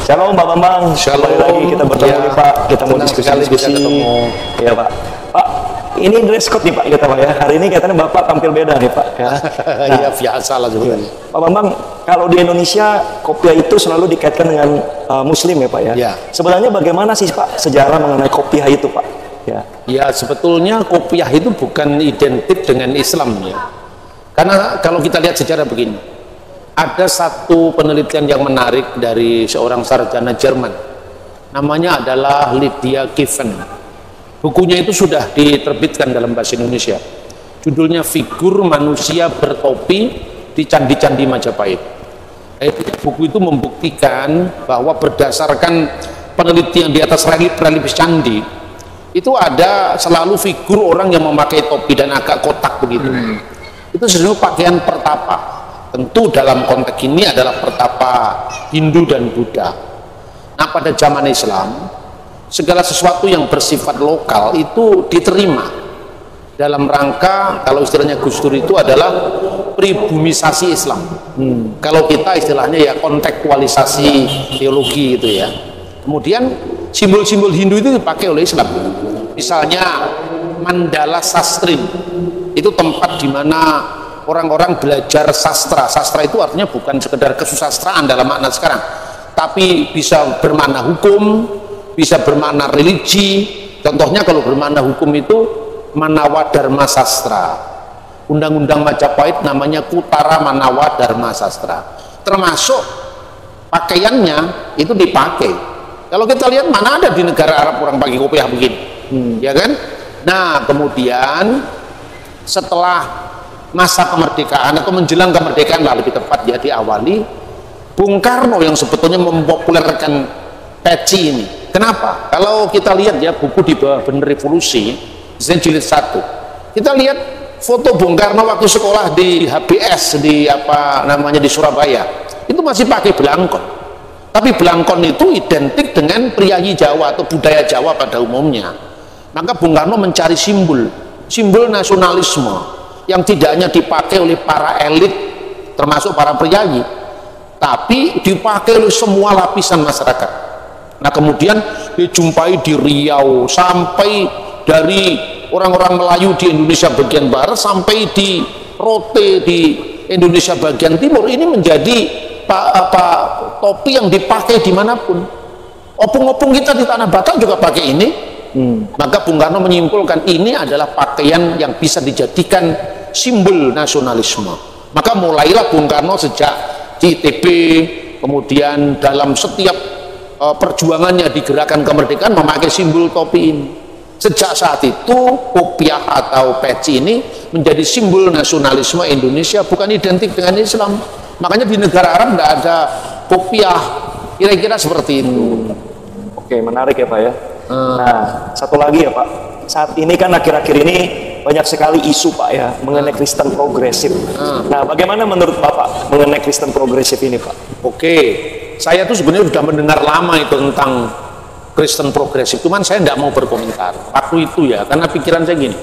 Shalom Pak Bambang. Shalom. Kembali lagi kita bertemu Ya, nih Pak. Kita mau senang sekali bisa diskusi-diskusi. ketemu. Iya Pak. Pak, ini dress code nih Pak kita Pak ya. Hari ini katanya Bapak tampil beda nih Pak. Ya. Iya biasa lah sebenarnya. Pak Bambang, kalau di Indonesia kopiah itu selalu dikaitkan dengan Muslim ya Pak ya. Ya. Sebenarnya bagaimana sih Pak sejarah mengenai kopiah itu Pak? Ya. Ya sebetulnya kopiah itu bukan identik dengan Islam ya. Karena kalau kita lihat sejarah begini, ada satu penelitian yang menarik dari seorang sarjana Jerman, namanya adalah Lydia Kiven. Bukunya itu sudah diterbitkan dalam bahasa Indonesia. Judulnya Figur Manusia Bertopi di Candi-Candi Majapahit. Buku itu membuktikan bahwa berdasarkan penelitian di atas relief candi, itu ada selalu figur orang yang memakai topi dan agak kotak begitu. Itu sebenarnya pakaian pertapa. Tentu dalam konteks ini adalah pertapa Hindu dan Buddha. Nah pada zaman Islam, segala sesuatu yang bersifat lokal itu diterima dalam rangka, kalau istilahnya Gus Dur itu adalah pribumisasi Islam. Kalau kita istilahnya ya kontekstualisasi teologi itu ya. Kemudian simbol-simbol Hindu itu dipakai oleh Islam. Misalnya Mandala Sastri, itu tempat di mana orang-orang belajar sastra. Sastra itu artinya bukan sekedar kesusastraan dalam makna sekarang, tapi bisa bermakna hukum, bisa bermakna religi. Contohnya kalau bermakna hukum itu Manawa Dharma Sastra. Undang-undang Majapahit namanya Kutara Manawa Dharma Sastra. Termasuk pakaiannya itu dipakai. Kalau kita lihat mana ada di negara Arab orang pakai kopiah begini, ya kan? Nah kemudian setelah masa kemerdekaan atau menjelang kemerdekaan lah lebih tepat ya diawali, Bung Karno yang sebetulnya mempopulerkan peci ini. Kenapa? Kalau kita lihat ya buku di bawah Bener Revolusi, misalnya jilid 1, kita lihat foto Bung Karno waktu sekolah di HBS di apa namanya di Surabaya, itu masih pakai belangkon. Tapi belangkon itu identik dengan priayi Jawa atau budaya Jawa pada umumnya. Maka Bung Karno mencari simbol nasionalisme yang tidak hanya dipakai oleh para elit termasuk para priayi, tapi dipakai oleh semua lapisan masyarakat. Nah kemudian dijumpai di Riau, sampai dari orang-orang Melayu di Indonesia bagian barat sampai di Rote di Indonesia bagian timur. Ini menjadi topi yang dipakai dimanapun. Opung-opung kita di Tanah Batak juga pakai ini. Maka Bung Karno menyimpulkan ini adalah pakaian yang bisa dijadikan simbol nasionalisme. Maka mulailah Bung Karno sejak di ITB, kemudian dalam setiap perjuangannya di gerakan kemerdekaan memakai simbol topi ini. Sejak saat itu kopiah atau peci ini menjadi simbol nasionalisme Indonesia, bukan identik dengan Islam. Makanya di negara Arab tidak ada kopiah, kira-kira seperti itu. Oke, menarik ya Pak ya. Nah, satu lagi ya Pak. Saat ini kan akhir-akhir ini banyak sekali isu Pak ya mengenai Kristen progresif. Nah, bagaimana menurut Bapak mengenai Kristen progresif ini Pak? Oke, saya tuh sebenarnya sudah mendengar lama itu tentang Kristen progresif, cuman saya tidak mau berkomentar waktu itu ya, karena pikiran saya gini,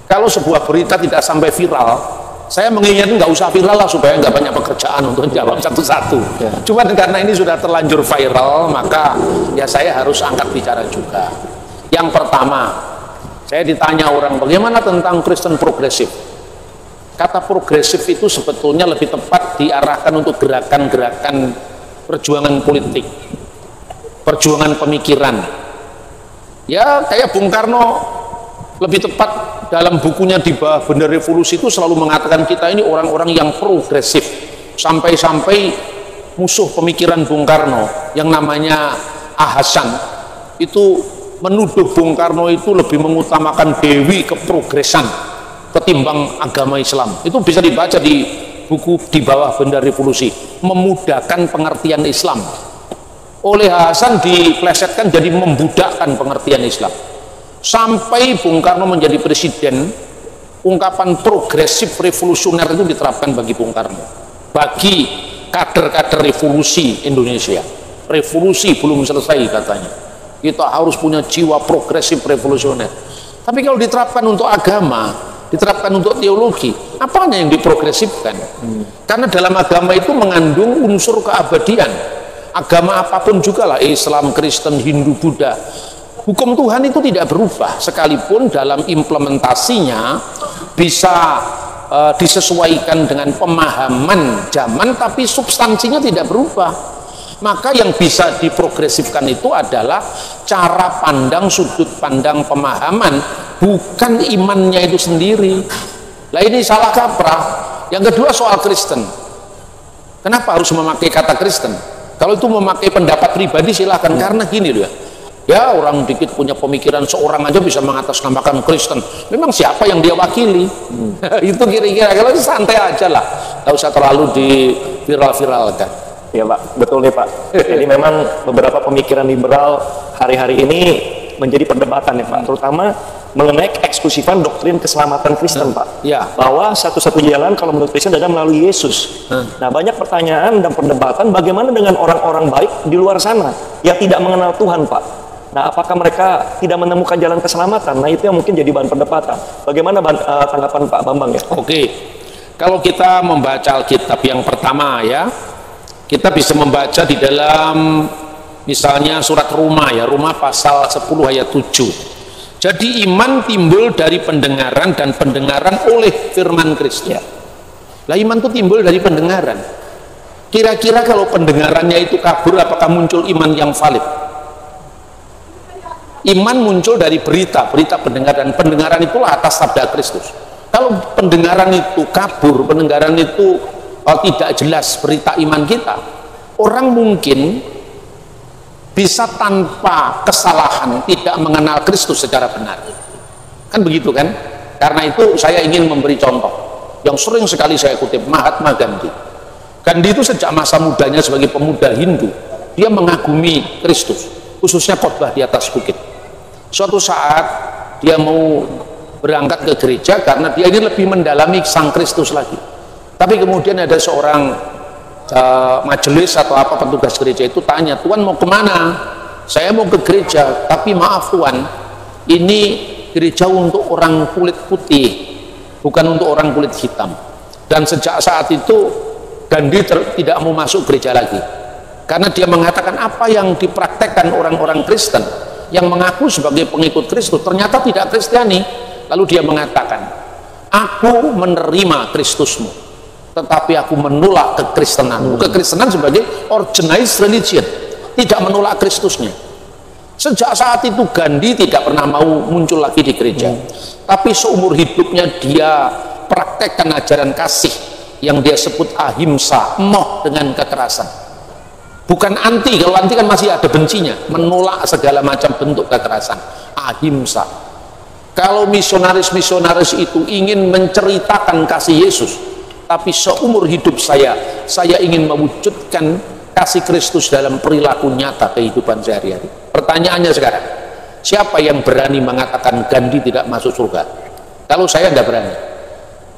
kalau sebuah berita tidak sampai viral, saya mengingatkan nggak usah viral lah supaya nggak banyak pekerjaan untuk jawab satu-satu. Cuman karena ini sudah terlanjur viral, maka ya saya harus angkat bicara juga. Yang pertama, saya ditanya orang bagaimana tentang Kristen progresif. Kata progresif itu sebetulnya lebih tepat diarahkan untuk gerakan-gerakan perjuangan politik, perjuangan pemikiran. Ya kayak Bung Karno lebih tepat dalam bukunya di bawah Bener Revolusi itu selalu mengatakan kita ini orang-orang yang progresif. Sampai-sampai musuh pemikiran Bung Karno yang namanya Hasan itu menuduh Bung Karno itu lebih mengutamakan dewi keprogresan ketimbang agama Islam. Itu bisa dibaca di buku di bawah Bener Revolusi, memudahkan pengertian Islam. Oleh Hasan diplesetkan jadi membudakkan pengertian Islam. Sampai Bung Karno menjadi presiden, ungkapan progresif revolusioner itu diterapkan bagi Bung Karno, bagi kader-kader revolusi Indonesia. Revolusi belum selesai katanya, kita harus punya jiwa progresif revolusioner. Tapi kalau diterapkan untuk agama, diterapkan untuk teologi, apanya yang diprogresifkan? Karena dalam agama itu mengandung unsur keabadian, agama apapun juga lah, Islam, Kristen, Hindu, Buddha, hukum Tuhan itu tidak berubah, sekalipun dalam implementasinya bisa disesuaikan dengan pemahaman zaman, tapi substansinya tidak berubah. Maka yang bisa diprogresifkan itu adalah cara pandang, sudut pandang, pemahaman, bukan imannya itu sendiri. Lah ini salah kaprah. Yang kedua soal Kristen. Kenapa harus memakai kata Kristen? Kalau itu memakai pendapat pribadi silahkan, karena gini loh ya, orang dikit punya pemikiran, seorang aja bisa mengatasnamakan Kristen. Memang siapa yang dia wakili? Itu kira-kira, kalau santai aja lah, nggak usah terlalu di viral-viralkan. Ya Pak, betul nih Pak. Jadi memang beberapa pemikiran liberal hari-hari ini menjadi perdebatan ya Pak, terutama mengenai eksklusifan doktrin keselamatan Kristen Pak. Ya. Bahwa satu-satunya jalan kalau menurut Kristen adalah melalui Yesus. Nah, banyak pertanyaan dan perdebatan bagaimana dengan orang-orang baik di luar sana yang tidak mengenal Tuhan Pak. Nah, apakah mereka tidak menemukan jalan keselamatan? Nah, itu yang mungkin jadi bahan perdebatan. Bagaimana tanggapan Pak Bambang ya? Oke, kalau kita membaca Alkitab yang pertama ya, kita bisa membaca di dalam misalnya surat Roma ya, Roma pasal 10 ayat 7. Jadi iman timbul dari pendengaran, dan pendengaran oleh firman Kristus. Ya. Lah iman itu timbul dari pendengaran. Kira-kira kalau pendengarannya itu kabur, apakah muncul iman yang valid? Iman muncul dari berita pendengaran. Pendengaran itulah atas sabda Kristus. Kalau pendengaran itu kabur, pendengaran itu tidak jelas berita iman kita, orang mungkin bisa tanpa kesalahan tidak mengenal Kristus secara benar. Kan begitu kan? Karena itu saya ingin memberi contoh yang sering sekali saya kutip, Mahatma Gandhi. Gandhi itu sejak masa mudanya sebagai pemuda Hindu, dia mengagumi Kristus, khususnya khotbah di atas bukit. Suatu saat dia mau berangkat ke gereja karena dia ingin lebih mendalami Sang Kristus lagi. Tapi kemudian ada seorang majelis atau apa petugas gereja itu tanya, "Tuan mau kemana?" "Saya mau ke gereja, tapi maaf Tuan, ini gereja untuk orang kulit putih, bukan untuk orang kulit hitam." Dan sejak saat itu Gandhi tidak mau masuk gereja lagi, karena dia mengatakan apa yang dipraktekkan orang-orang Kristen yang mengaku sebagai pengikut Kristus ternyata tidak Kristiani. Lalu dia mengatakan, "Aku menerima Kristusmu, tetapi aku menolak kekristenanmu." Kekristenan sebagai organized religion, tidak menolak Kristusnya. Sejak saat itu Gandhi tidak pernah mau muncul lagi di gereja, tapi seumur hidupnya dia praktekkan ajaran kasih yang dia sebut ahimsa, moh dengan kekerasan. Bukan anti, kalau anti kan masih ada bencinya, menolak segala macam bentuk kekerasan. Ahimsa. Kalau misionaris-misionaris itu ingin menceritakan kasih Yesus, tapi seumur hidup saya ingin mewujudkan kasih Kristus dalam perilaku nyata kehidupan sehari-hari. Pertanyaannya sekarang, siapa yang berani mengatakan Gandhi tidak masuk surga? Kalau saya tidak berani.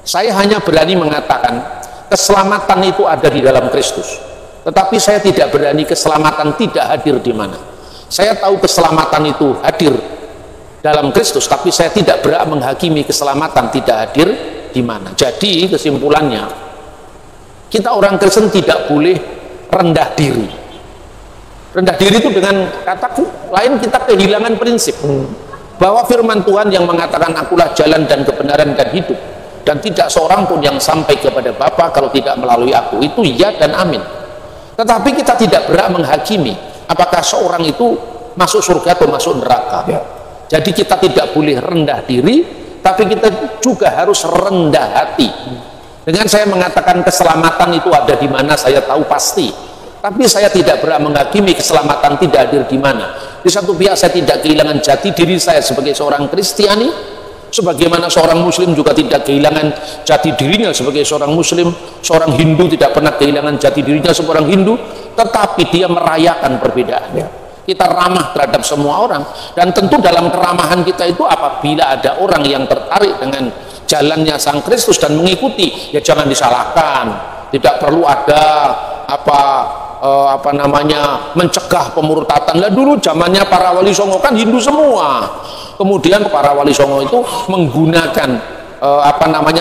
Saya hanya berani mengatakan keselamatan itu ada di dalam Kristus, tetapi saya tidak berani keselamatan tidak hadir di mana. Saya tahu keselamatan itu hadir dalam Kristus, tapi saya tidak berhak menghakimi keselamatan tidak hadir di mana. Jadi kesimpulannya, kita orang Kristen tidak boleh rendah diri. Rendah diri itu dengan kata lain kita kehilangan prinsip bahwa firman Tuhan yang mengatakan akulah jalan dan kebenaran dan hidup, dan tidak seorang pun yang sampai kepada Bapa kalau tidak melalui aku. Itu ya dan amin. Tetapi kita tidak berhak menghakimi apakah seorang itu masuk surga atau masuk neraka. Ya. Jadi kita tidak boleh rendah diri, tapi kita juga harus rendah hati. Dengan saya mengatakan keselamatan itu ada di mana, saya tahu pasti, tapi saya tidak berhak menghakimi keselamatan tidak hadir di mana. Di satu pihak saya tidak kehilangan jati diri saya sebagai seorang Kristiani, sebagaimana seorang Muslim juga tidak kehilangan jati dirinya sebagai seorang Muslim. Seorang Hindu tidak pernah kehilangan jati dirinya seorang Hindu, tetapi dia merayakan perbedaan. Kita ramah terhadap semua orang, dan tentu dalam keramahan kita itu apabila ada orang yang tertarik dengan jalannya Sang Kristus dan mengikuti, ya jangan disalahkan. Tidak perlu ada mencegah pemurtatan. Lah dulu zamannya para wali songo kan Hindu semua, kemudian para wali songo itu menggunakan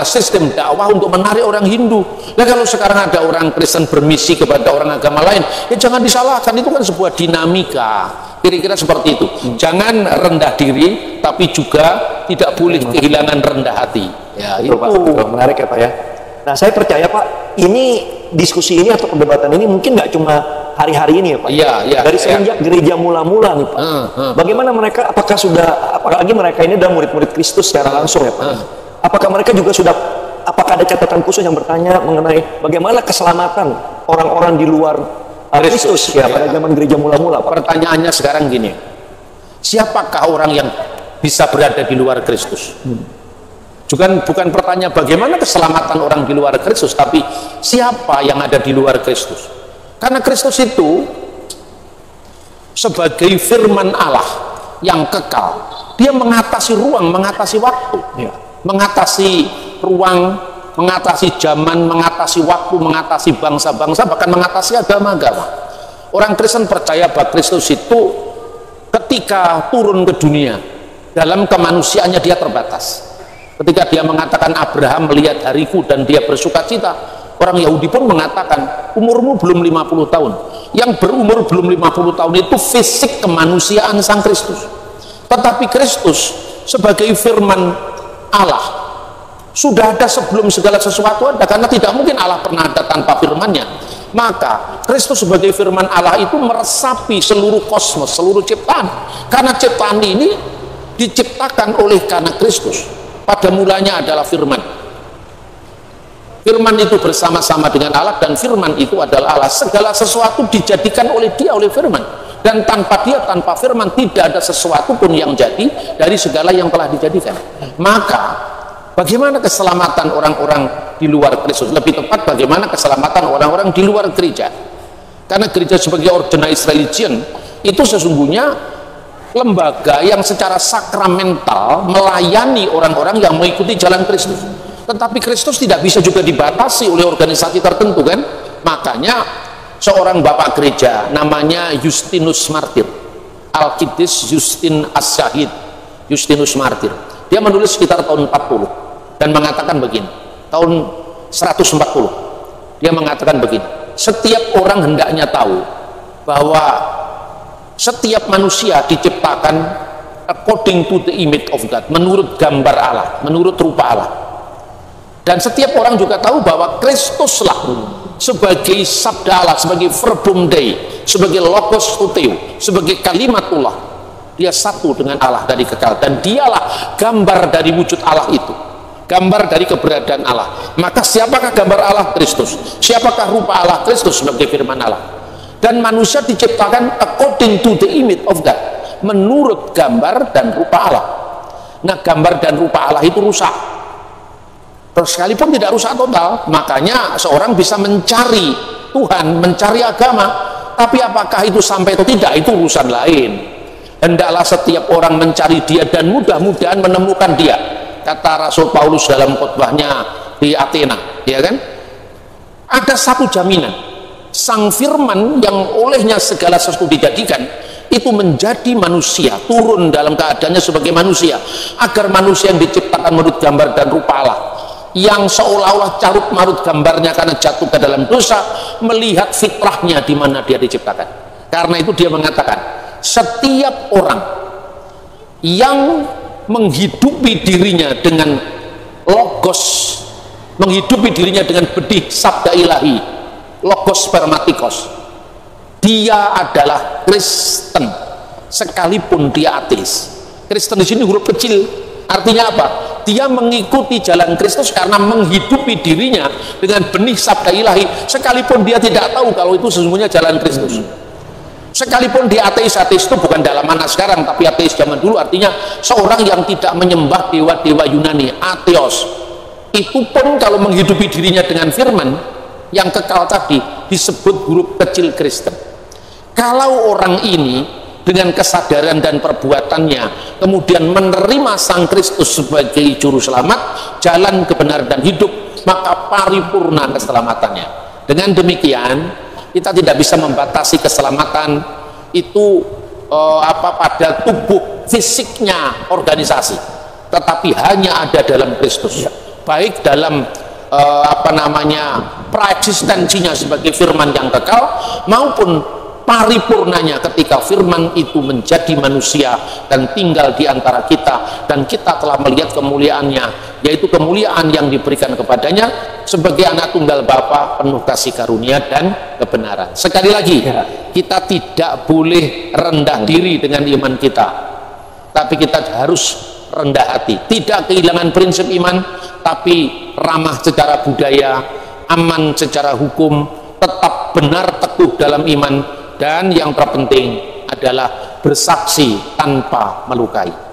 sistem dakwah untuk menarik orang Hindu. Nah, kalau sekarang ada orang Kristen bermisi kepada orang agama lain, ya jangan disalahkan, itu kan sebuah dinamika. Kira-kira seperti itu. Jangan rendah diri, tapi juga tidak boleh kehilangan rendah hati. Ya, itu Pak. Menarik ya Pak ya. Nah, saya percaya Pak, ini diskusi ini atau perdebatan ini mungkin nggak cuma hari-hari ini ya Pak. Iya, iya. Dari semenjak gereja mula-mula nih Pak. Bagaimana mereka, apalagi mereka ini udah murid-murid Kristus secara langsung ya Pak. Apakah mereka juga apakah ada catatan khusus yang bertanya mengenai bagaimana keselamatan orang-orang di luar Kristus ya pada zaman gereja mula-mula Pak? Pertanyaannya sekarang gini, siapakah orang yang bisa berada di luar Kristus? Bukan pertanyaan bagaimana keselamatan orang di luar Kristus, tapi siapa yang ada di luar Kristus. Karena Kristus itu sebagai firman Allah yang kekal, dia mengatasi ruang, mengatasi waktu ya, mengatasi ruang, mengatasi zaman, mengatasi waktu, mengatasi bangsa-bangsa, bahkan mengatasi agama-agama. Orang Kristen percaya bahwa Kristus itu ketika turun ke dunia, dalam kemanusiaannya dia terbatas. Ketika dia mengatakan Abraham melihat hariku dan dia bersuka cita, orang Yahudi pun mengatakan umurmu belum 50 tahun. Yang berumur belum 50 tahun itu fisik kemanusiaan Sang Kristus. Tetapi Kristus sebagai firman Allah sudah ada sebelum segala sesuatu ada, karena tidak mungkin Allah pernah ada tanpa firman-Nya. Maka Kristus sebagai firman Allah itu meresapi seluruh kosmos, seluruh ciptaan. Karena ciptaan ini diciptakan oleh karena Kristus. Pada mulanya adalah firman. Firman itu bersama-sama dengan Allah, dan firman itu adalah Allah. Segala sesuatu dijadikan oleh dia, oleh firman. Dan tanpa dia, tanpa firman, tidak ada sesuatu pun yang jadi dari segala yang telah dijadikan. Maka bagaimana keselamatan orang-orang di luar Kristus? Lebih tepat, bagaimana keselamatan orang-orang di luar gereja? Karena gereja sebagai organized religion itu sesungguhnya lembaga yang secara sakramental melayani orang-orang yang mengikuti jalan Kristus. Tetapi Kristus tidak bisa juga dibatasi oleh organisasi tertentu kan? Makanya seorang bapak gereja namanya Justinus Martir, Alkidis Justin As-Syahid, Justinus Martir, dia menulis sekitar tahun 40 dan mengatakan begini, tahun 140 dia mengatakan begini, setiap orang hendaknya tahu bahwa setiap manusia diciptakan according to the image of God, menurut gambar Allah, menurut rupa Allah. Dan setiap orang juga tahu bahwa Kristuslah sebagai sabda Allah, sebagai verbum Dei, sebagai logos tuteo, sebagai kalimatullah, dia satu dengan Allah dari kekal, dan dialah gambar dari wujud Allah itu, gambar dari keberadaan Allah. Maka siapakah gambar Allah? Kristus. Siapakah rupa Allah? Kristus sebagai firman Allah. Dan manusia diciptakan according to the image of God, menurut gambar dan rupa Allah. Nah, gambar dan rupa Allah itu rusak, terus sekalipun tidak rusak total. Makanya seorang bisa mencari Tuhan, mencari agama, tapi apakah itu sampai atau tidak, itu urusan lain. Hendaklah setiap orang mencari dia, dan mudah-mudahan menemukan dia, kata Rasul Paulus dalam khotbahnya di Athena, ya kan? Ada satu jaminan, Sang Firman yang olehnya segala sesuatu dijadikan itu menjadi manusia, turun dalam keadaannya sebagai manusia, agar manusia yang diciptakan menurut gambar dan rupa Allah, yang seolah-olah carut marut gambarnya karena jatuh ke dalam dosa, melihat fitrahnya di mana dia diciptakan. Karena itu dia mengatakan, setiap orang yang menghidupi dirinya dengan logos, menghidupi dirinya dengan bedih sabda ilahi, logos spermatikos, dia adalah Kristen sekalipun dia ateis. Kristen di sini huruf kecil, artinya apa? Dia mengikuti jalan Kristus karena menghidupi dirinya dengan benih sabda ilahi, sekalipun dia tidak tahu kalau itu sesungguhnya jalan Kristus. Sekalipun dia ateis, ateis itu bukan dalam mana sekarang, tapi ateis zaman dulu, artinya seorang yang tidak menyembah dewa-dewa Yunani, ateos. Itu pun kalau menghidupi dirinya dengan firman yang kekal tadi disebut huruf kecil Kristen. Kalau orang ini dengan kesadaran dan perbuatannya kemudian menerima Sang Kristus sebagai juru selamat, jalan kebenaran dan hidup, maka paripurna keselamatannya. Dengan demikian kita tidak bisa membatasi keselamatan itu pada tubuh fisiknya organisasi, tetapi hanya ada dalam Kristus, baik dalam praeksistensinya sebagai firman yang kekal, maupun paripurnanya ketika firman itu menjadi manusia dan tinggal di antara kita, dan kita telah melihat kemuliaannya, yaitu kemuliaan yang diberikan kepadanya sebagai anak tunggal Bapa, penuh kasih karunia dan kebenaran. Sekali lagi, kita tidak boleh rendah diri dengan iman kita, tapi kita harus rendah hati, tidak kehilangan prinsip iman, tapi ramah secara budaya, aman secara hukum, tetap benar teguh dalam iman, dan yang terpenting adalah bersaksi tanpa melukai.